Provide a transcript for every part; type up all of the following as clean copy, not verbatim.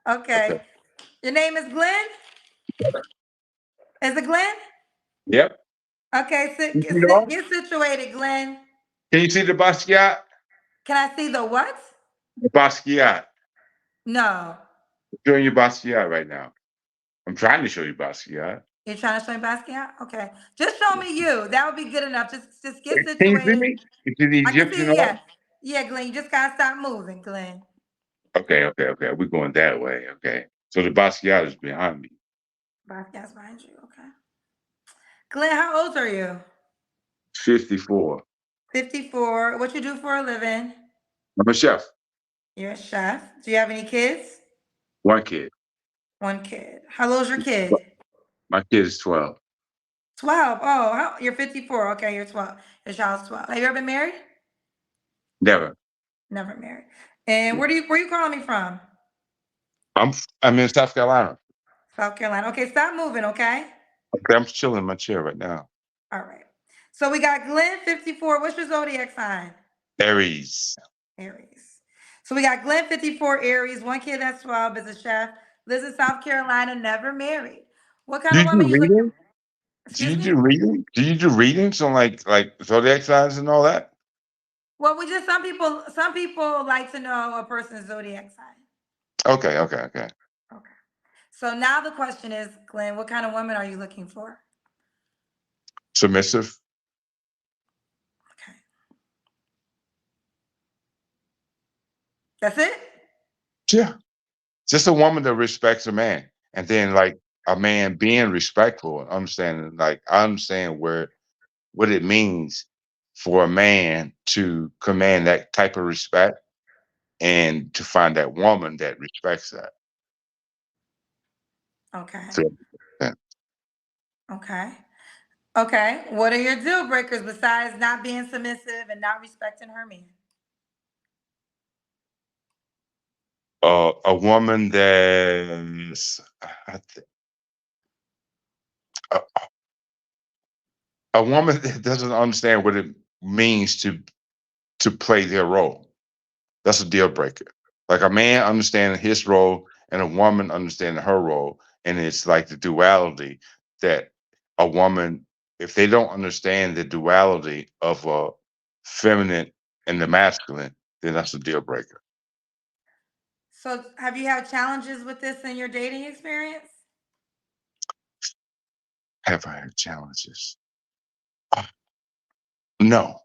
Okay. Okay. Your name is Glenn? Is it Glenn? Yep. Okay, You see it all? get situated, Glenn. Can you see the Basquiat? Can I see the what? The Basquiat. No. I'm showing you Basquiat right now. I'm trying to show you Basquiat. You're trying to show me Basquiat? Okay. Just show me you. That would be good enough. Just get Can you see situated. me? You see the I can see Egyptian you, art? yeah. Yeah, Glenn. You just gotta stop moving, Glenn. Okay. We're going that way. Okay. So the Basquiat is behind me. Basquiat's behind you. Okay. Glenn, how old are you? 54. 54. What you do for a living? I'm a chef. You're a chef. Do you have any kids? One kid. One kid. How old's your kid? My kid is 12. 12. Oh, you're 54. Okay, you're 12. Your child's 12. Have you ever been married? Never. Never married. And where you calling me from? I'm in South Carolina. South Carolina. Okay, stop moving, okay? Okay, I'm chilling in my chair right now. All right. So we got Glenn 54. What's your zodiac sign? Aries. Aries. So we got Glenn 54 Aries, one kid that's 12, is a chef, lives in South Carolina, never married. What kind Do of you do woman you looking reading? for? Excuse me? Do you do readings on like zodiac signs and all that? Well, we just some people like to know a person's zodiac sign. Okay. Okay. So now the question is, Glenn, what kind of woman are you looking for? Submissive. Okay. That's it? Yeah. Just a woman that respects a man. And then like a man being respectful and understanding, like I understand what it means for a man to command that type of respect and to find that woman that respects that. Okay. So, yeah. Okay. Okay. What are your deal breakers besides not being submissive and not respecting her man? A woman that's I th- a, a woman that doesn't understand what it means to play their role. That's a deal breaker. Like a man understanding his role and a woman understanding her role, and it's like the duality that a woman, if they don't understand the duality of a feminine and the masculine, then that's a deal breaker. So have you had challenges with this in your dating experience? Have I had challenges? Uh, No, Okay.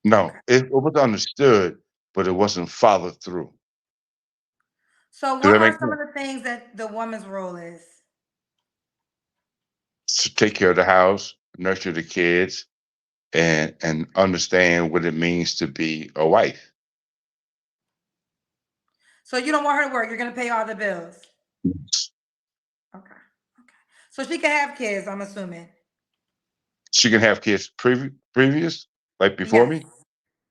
no. It was understood, but it wasn't followed through. So Does what that make are some sense? of the things that the woman's role is? To take care of the house, nurture the kids, and understand what it means to be a wife. So you don't want her to work, you're gonna pay all the bills. Okay. Okay. So she can have kids, I'm assuming. She can have kids previous, like before Yes. me.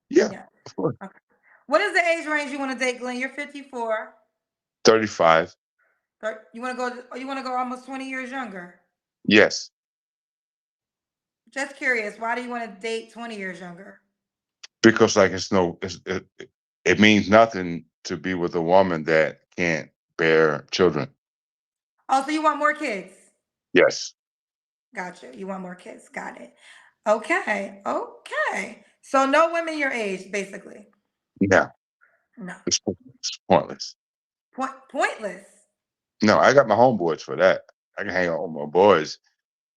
Yeah, Yeah. of course. Okay. What is the age range you want to date, Glenn? You're 54. 35. You want to go? You want to go almost 20 years younger? Yes, Just curious. Why do you want to date 20 years younger? because like it means nothing to be with a woman that can't bear children. Oh, so you want more kids? Yes. Gotcha. You want more kids? Got it. Okay. Okay. So no women your age, basically. No, No. it's pointless. Pointless. No, I got my homeboys for that. I can hang out with my boys.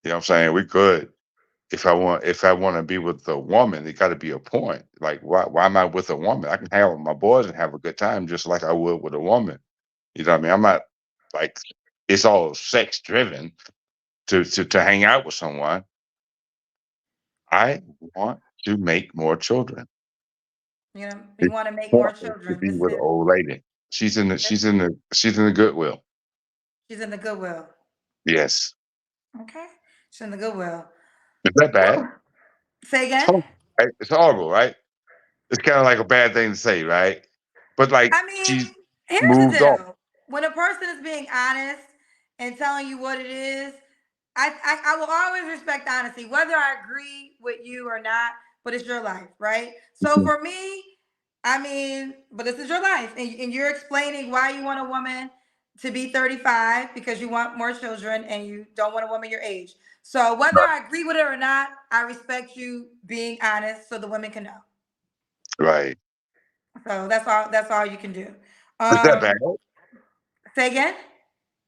You know what I'm saying? We could. If I want to be with a woman, it got to be a point. Like why am I with a woman? I can hang out with my boys and have a good time just like I would with a woman. You know what I mean? I'm not like it's all sex driven to hang out with someone. I want to make more children. You It's want to make more pointless to children. be with an old lady. This She's in the Goodwill. she's in the Goodwill. Yes. Okay. She's in the Goodwill. Is that bad? Woo. Say It's again? horrible, right? It's horrible, right? It's kind of like a bad thing to say, right? But like I mean, she's here's the moved on. deal. When a person is being honest and telling you what it is, I will always respect honesty, whether I agree with you or not, but it's your life, right? So for me, I mean, but this is your life, and you're explaining why you want a woman to be 35 because you want more children and you don't want a woman your age. So whether I agree with it or not, I respect you being honest so the women can know. Right. So that's all you can do. Is that bad? Um, say again.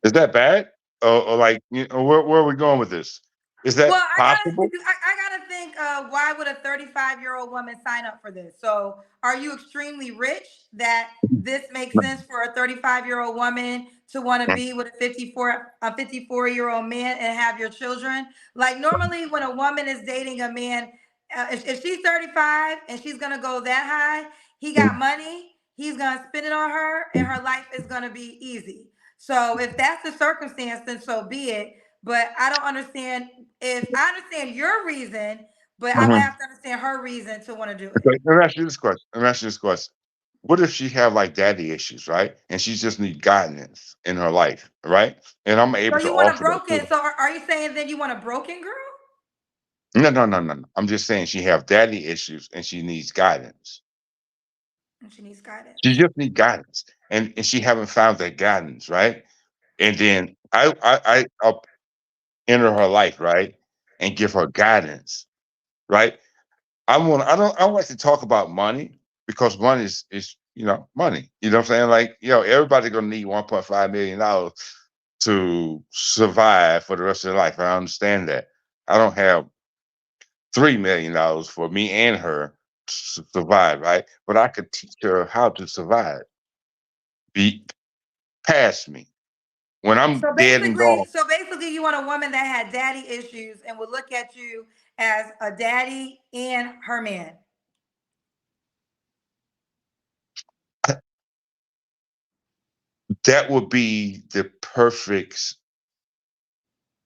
Is that bad? Or like, where are we going with this? Is Well, that I possible? gotta, I gotta think. Why would a 35-year-old woman sign up for this? So, are you extremely rich that this makes sense for a 35-year-old woman to want to be with a 54-year-old man and have your children? Like normally, when a woman is dating a man, if she's 35 and she's gonna go that high, he got money. He's gonna spend it on her, and her life is gonna be easy. So, if that's the circumstance, then so be it. But I don't understand if I understand your reason, but I would Mhm. have to understand her reason to want to do it. Okay, let me ask you this question. Let me ask you this question. What if she have like daddy issues, right? And she just need guidance in her life, right? And I'm So able to you want a offer that to broken? her. So are you saying then you want a broken girl? No, no, no, no, no. I'm just saying she have daddy issues and she needs guidance. And she needs She guidance. just need guidance, and she haven't found that guidance, right? And then I'll enter her life, right, and give her guidance, right? I don't like to talk about money because money is money. You know what I'm saying? Like everybody gonna need $1.5 million to survive for the rest of their life. I understand that. I don't have $3 million for me and her to survive, right? But I could teach her how to survive, be past me when I'm dead and gone. So basically, you want a woman that had daddy issues and would look at you as a daddy and her man. That would be the perfect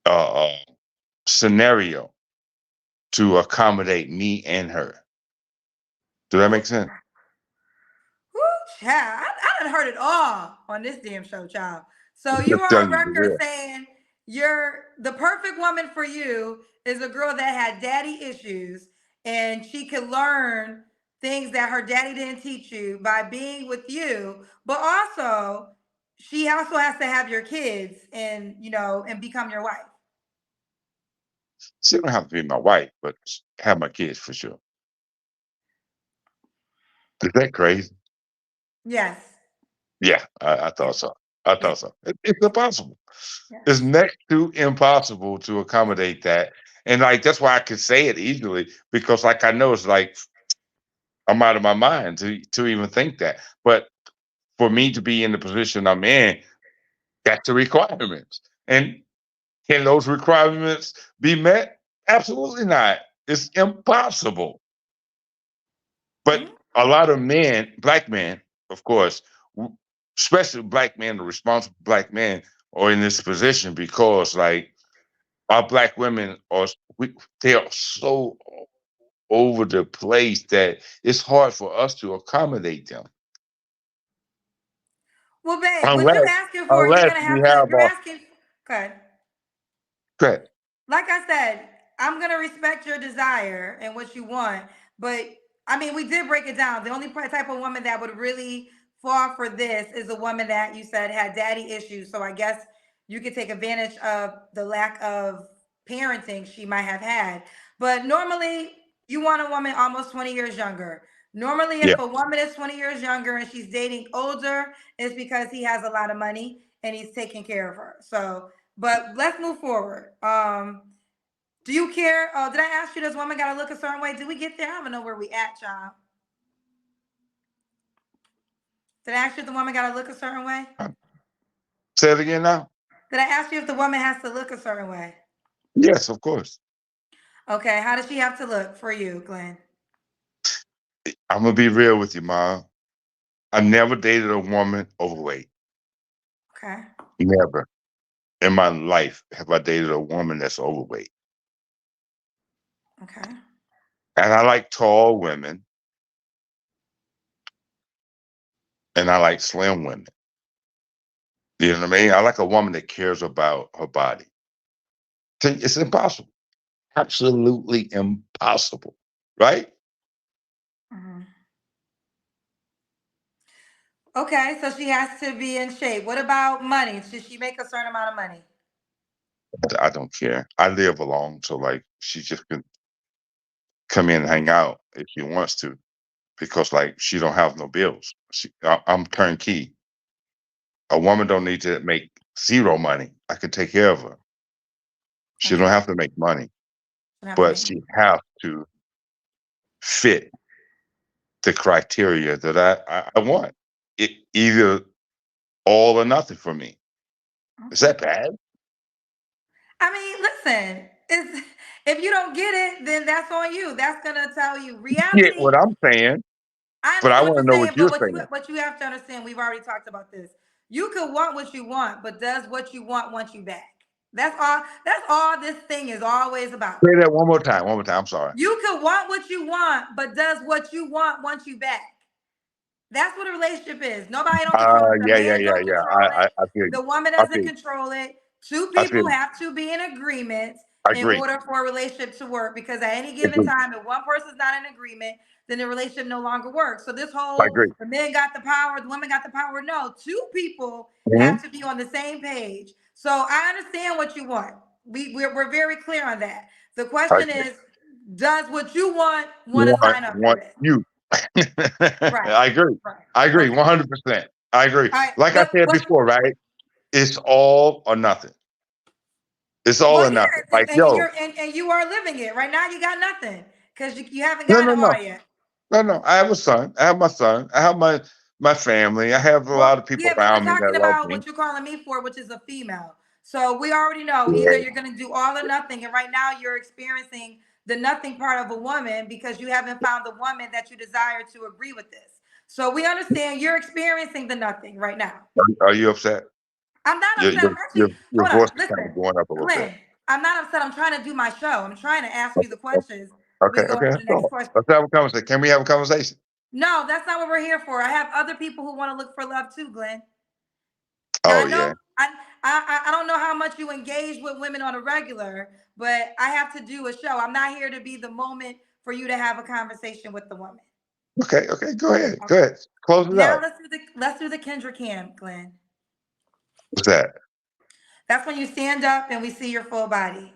uh, scenario to accommodate me and her. Do that make sense? Woo, child. I done heard it all on this damn show, child. So I'm you just are on telling you the record real. saying you're the perfect woman for you is a girl that had daddy issues and she could learn things that her daddy didn't teach you by being with you, but also she also has to have your kids and and become your wife. She don't have to be my wife, but have my kids for sure. Is that crazy? Yes. Yeah, I Yes. thought so. I Yes. thought so. It's impossible. It's Yes. next to impossible to accommodate that. And like that's why I can say it easily because like I know it's like I'm out of my mind to even think that. But for me to be in the position I'm in, that's the requirements. And can those requirements be met? Absolutely not. It's impossible. But Mhm. a lot of men, black men, of course, especially black men, the responsible black men, are in this position because, like, our black women they are so over the place that it's hard for us to accommodate them Well, babe, what you unless asking for, you're unless gonna we have to. have You're a asking. Okay. threat. Like I said, I'm gonna respect your desire and what you want, but I mean, we did break it down. The only type of woman that would really fall for this is a woman that you said had daddy issues. So I guess you could take advantage of the lack of parenting she might have had. But normally, you want a woman almost 20 years younger. Normally, Yeah. if a woman is 20 years younger and she's dating older, it's because he has a lot of money and he's taking care of her. So but let's move forward. Do you care? Did I ask you this woman got to look a certain way? Did we get there? I don't know where we at, y'all. Did I ask you if the woman got to look a certain way? Say it again now. Did I ask you if the woman has to look a certain way? Yes, of course. Okay, how does she have to look for you, Glenn? I'm gonna be real with you, Mom. I never dated a woman overweight. Okay, Never in my life have I dated a woman that's overweight. okay. And I like tall women and I like slim women. You know what I mean? I like a woman that cares about her body. It's impossible. Absolutely impossible. Right? Mhm. Okay, so she has to be in shape. What about money? Should she make a certain amount of money? I don't care. I live alone, so like she just can come in and hang out if she wants to, because like she don't have no bills. I'm turnkey. A woman don't need to make zero money. I can take care of her. She don't Okay, have to make money, don't have to but make she money. have to fit the criteria that I want. Either all or nothing for me. Is Okay. that bad? I mean, listen, it's, if you don't get it, then that's on you. That's gonna tell you Get reality. what I'm saying, I but I understand what want to you're know what saying, but you're saying. what you have to understand, we've already talked about this. You can want what you want, but does what you want you back? That's all this thing is always about. Say that one more time. One more time. I'm sorry. You can want what you want, but does what you want you back? That's what a relationship is. Nobody don't control it. The Yeah, yeah, man yeah, don't yeah. control it. I feel you. The woman I doesn't feel you. control it. Two I feel people you. have to be in agreement I in agree. order for a relationship to work. Because at any I given agree. time, if one person's not in agreement, then the relationship no longer works. So this I whole agree. the men got the power, the women got the power. No, two people Mhm. have to be on the same page. So I understand what you want. We're very clear on that. The I question agree. is, does what you want to sign up for Want it? you. Right. I agree. Right. I agree. Okay. 100%. I agree. All right. Like I said before, right? It's all or nothing. It's all Well, or nothing. yeah, Like, yo, and you are living it right now. You got nothing because you haven't no, gotten no, it no. all yet. No, no. I have a son. I have my son. I have my family. I have a Well, lot of people yeah, but we're around me that talking love about me. what you're calling me for, which is a female. So we already know either Yeah. you're going to do all or nothing, and right now you're experiencing the nothing part of a woman because you haven't found the woman that you desire to agree with this. So we understand you're experiencing the nothing right now. Are you upset? I'm not Your upset. your I'm your actually, your hold on, voice is kind of listen, going up a little bit. Glenn, I'm not upset. I'm trying to do my show. I'm trying to ask you the questions. We Okay, can go okay. on to Let's the next go. question. Let's have a conversation. Can we have a conversation? No, that's not what we're here for. I have other people who want to look for love too, Glenn. And Oh I know yeah. I don't know how much you engage with women on a regular, but I have to do a show. I'm not here to be the moment for you to have a conversation with the woman. Okay, okay. Go ahead. Go Okay. ahead. Close it Now out. let's do the Kendra cam, Glenn. What's that? That's when you stand up and we see your full body.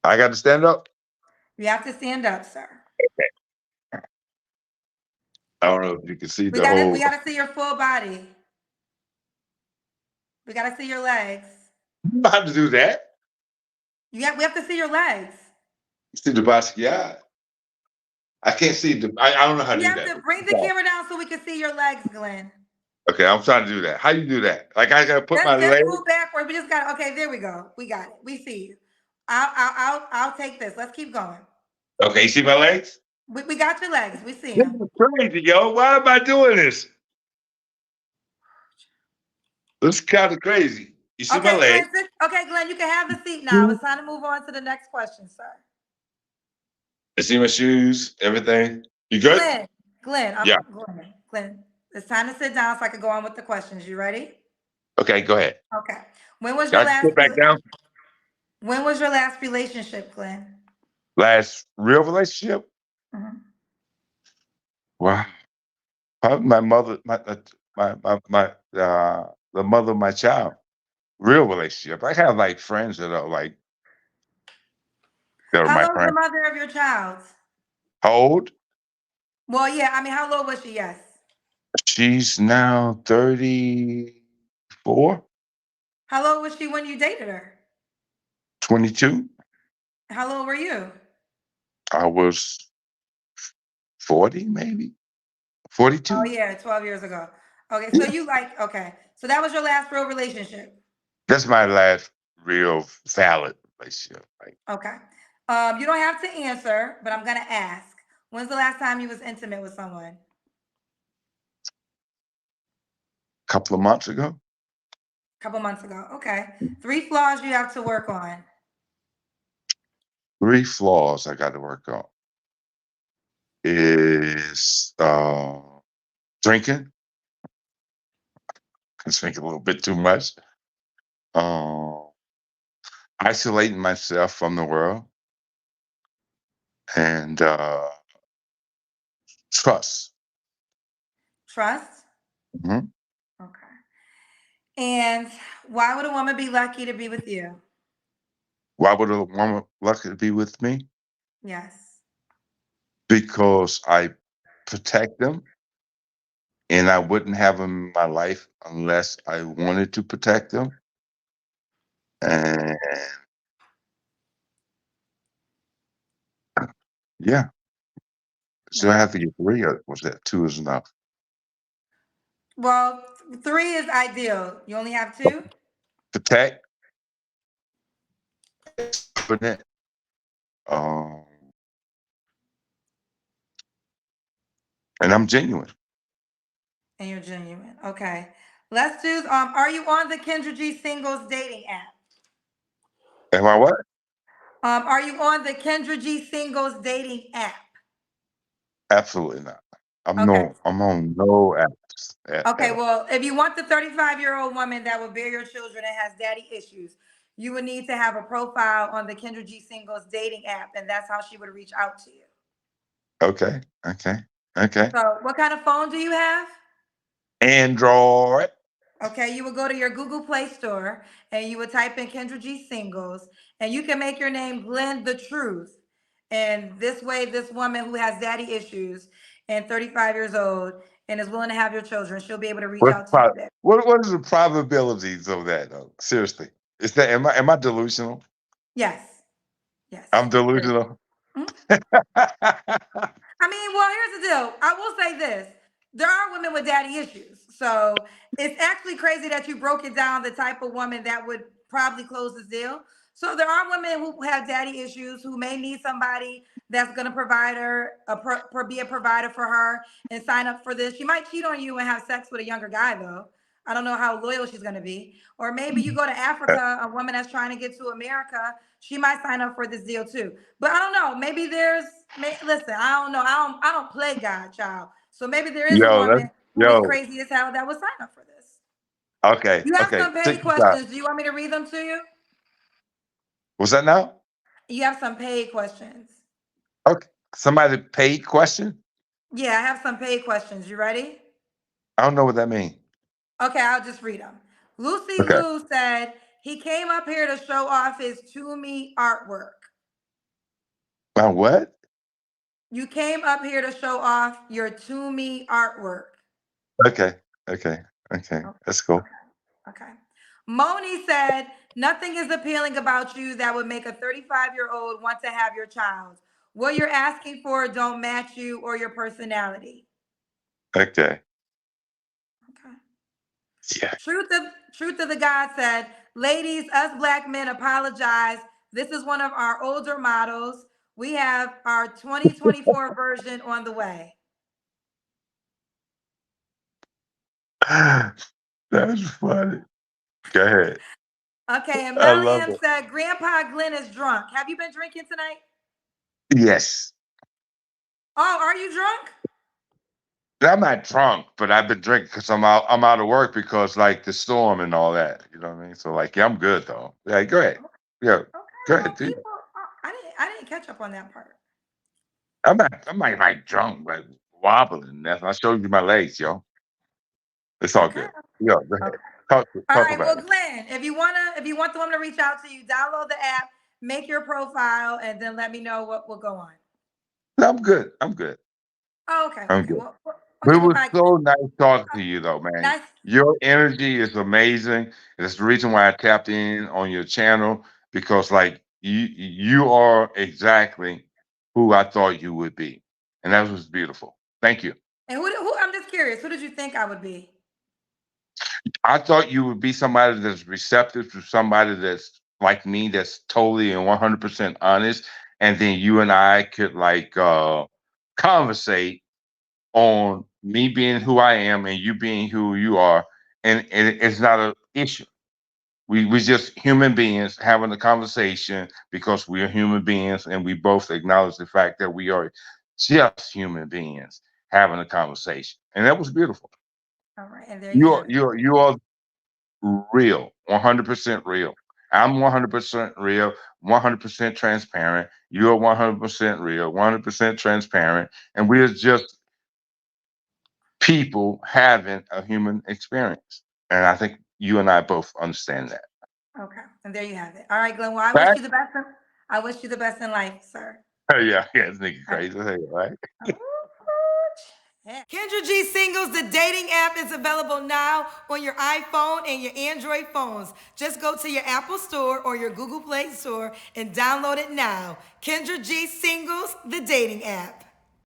I got to stand up. You have to stand up, sir. I don't know if you can see We the got it. We whole. got to see your full body. We got to see your legs. You know how to do that. We have to see your legs. See the Basquiat. I can't see the. I don't know how to We do have that. to bring the camera down so we can see your legs, Glenn. Okay, I'm trying to do that. How you do that? Like I gotta put my Let's leg. move backward. We just got okay. There we go. We got it. We see you. I'll take this. Let's keep going. Okay, you see my legs? We got your legs. We see This them. is crazy, yo. Why am I doing this? This is kind of crazy. You see my Okay, legs? Glenn. Okay, Glenn. You can have the seat now. It's time to move on to the next question, sir. You see my shoes? Everything? You good? Glenn. Glenn. Yeah. Glenn. It's time to sit down so I can go on with the questions. You ready? Okay, go ahead. Okay. When was your Got to last? sit back down. When was your last relationship, Glenn? Last real relationship? Mhm. Wow. Probably my mother, the mother of my child. Real relationship. I have like friends that are like that are How my old is the friends. mother of your child? How old? Well, yeah. I mean, how old was she? Yes. She's now 34, How old was she when you dated her? 22. How old were you? I was 40, maybe Oh 42. yeah, 12 years ago. Okay, so Yeah. you like okay. So that was your last real relationship. That's my last real valid relationship. Like Okay. You don't have to answer, but I'm gonna ask. When's the last time you was intimate with someone? a couple of months ago. A couple months ago. Okay. Three flaws you have to work on. 3 flaws I got to work on is drinking. I drink a little bit too much. Uh, Isolating myself from the world and trust. Trust. Mhm. Okay. And why would a woman be lucky to be with you? Why would a woman lucky to be with me? Yes. Because I protect them, and I wouldn't have them in my life unless I wanted to protect them. And yeah, so I Nice. have to get 3, or was that 2 is enough? Well, three is ideal. You only have two? Protect, confident, um, and I'm genuine. And you're genuine. Okay. Let's do are you on the Kendra G singles dating app? Am I what? Are you on the Kendra G singles dating app? Absolutely not. Okay. I'm on no apps at Okay, all. well, if you want the 35-year-old woman that will bear your children and has daddy issues, you would need to have a profile on the Kendra G singles dating app, and that's how she would reach out to you. Okay, okay, okay. So, what kind of phone do you have? Android. Okay, you would go to your Google Play Store and you would type in Kendra G Singles, and you can make your name Glenn the Truth. And this way, this woman who has daddy issues and 35 years old and is willing to have your children, she'll be able to reach What's out to you there. what is the probabilities of that though? Seriously. Is that am I delusional? Yes, yes. I'm delusional. Mhm. I mean, well, here's the deal. I will say this. There are women with daddy issues. So it's actually crazy that you broke it down the type of woman that would probably close this deal. So there are women who have daddy issues who may need somebody that's going to provide her, be a provider for her and sign up for this. She might cheat on you and have sex with a younger guy, though. I don't know how loyal she's going to be. Or maybe you go to Africa, a woman that's trying to get to America, she might sign up for this deal too. But I don't know. Maybe listen. I don't know. I don't play God, child. So maybe there is a Yo, woman who is yo. crazy as hell that would sign up for this. Okay, You have okay. some paid Check this out. questions. Do you want me to read them to you? Was that now? You have some paid questions. Okay. Somebody paid question? Yeah, I have some paid questions. You ready? I don't know what that means. Okay, I'll just read them. Lucy Okay. Lou said he came up here to show off his To Me artwork. What? You came up here to show off your To Me artwork. Okay. Okay. Okay. Okay. That's cool. Okay. Moni said, nothing is appealing about you that would make a 35-year-old want to have your child. What you're asking for don't match you or your personality. Okay. Okay. Yeah. Truth of the God said, ladies, us black men apologize. This is one of our older models. We have our 2024 version on the way. That's funny. Go ahead. Okay, and I love Mariam it. said, Grandpa Glenn is drunk. Have you been drinking tonight? Yes. Oh, are you drunk? I'm not drunk, but I've been drinking because I'm out of work because like the storm and all that. You know what I mean? So like, yeah, I'm good though. Yeah, go ahead. Yeah, Okay, go well, ahead, dude. people, I didn't catch up on that part. I'm not like drunk, but wobbling. That's I showed you my legs, yo. It's all Okay. good. Yeah, go ahead. Okay. All Talk right. about Well, it. Glenn, if you want the woman to reach out to you, download the app, make your profile, and then let me know what will go on. No, I'm good. I'm good. Oh, okay. I'm Okay. good. Well, But okay. it Well, was all right. so nice talking to you though, man. Nice. Your energy is amazing. It's the reason why I tapped in on your channel because like you are exactly who I thought you would be. And that was beautiful. Thank you. And who? I'm just curious. Who did you think I would be? I thought you would be somebody that's receptive to somebody that's like me, that's totally and 100% honest. And then you and I could like conversate on me being who I am and you being who you are, and it's not an issue. We just human beings having a conversation because we are human beings, and we both acknowledge the fact that we are just human beings having a conversation, and that was beautiful. All right. And there you have it. You are real, 100% real. I'm 100% real, 100% transparent. You're 100% real, 100% transparent, and we're just people having a human experience. And I think you and I both understand that. Okay, and there you have it. All right, Glenn. Well, I wish Right? you the best. I wish you the best in life, sir. Yeah, yeah, this nigga All right. crazy as hell, right? Kendra G Singles, the dating app is available now on your iPhone and your Android phones. Just go to your Apple Store or your Google Play Store and download it now. Kendra G Singles, the dating app.